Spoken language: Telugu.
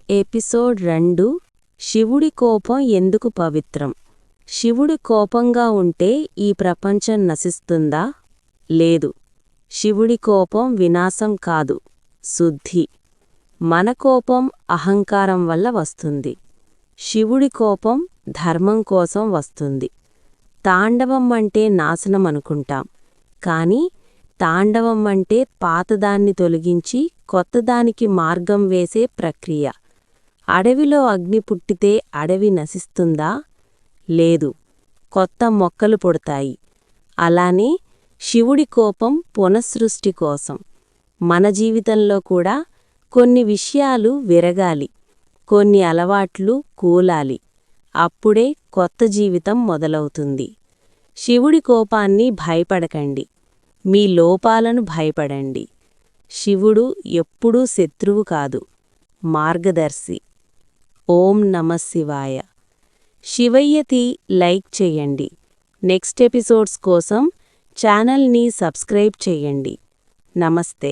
ఎపిసోడ్ 2 శివుడి కోపం ఎందుకు పవిత్రం? శివుడి కోపంగా ఉంటే ఈ ప్రపంచం నశిస్తుందా? లేదు. శివుడి కోపం వినాశం కాదు, శుద్ధి. మన కోపం అహంకారం వల్ల వస్తుంది. శివుడి కోపం ధర్మం కోసం వస్తుంది. తాండవం అంటే నాశనం అనుకుంటాం, కానీ తాండవం అంటే పాతదాన్ని తొలగించి కొత్తదానికి మార్గం వేసే ప్రక్రియ. అడవిలో అగ్ని పుట్టితే అడవి నశిస్తుందా? లేదు, కొత్త మొక్కలు పుడతాయి. అలానే శివుడి కోపం పునఃసృష్టి కోసం. మన జీవితంలో కూడా కొన్ని విషయాలు విరగాలి, కొన్ని అలవాట్లు కూలాలి. అప్పుడే కొత్త జీవితం మొదలవుతుంది. శివుడి కోపాన్ని భయపడకండి, మీ లోపాలను భయపడండి. శివుడు ఎప్పుడూ శత్రువు కాదు, మార్గదర్శి. ఓం నమః శివాయ. శివయ్యతి లైక్ చేయండి. నెక్స్ట్ ఎపిసోడ్స్ కోసం ఛానల్ని సబ్స్క్రైబ్ చేయండి. నమస్తే.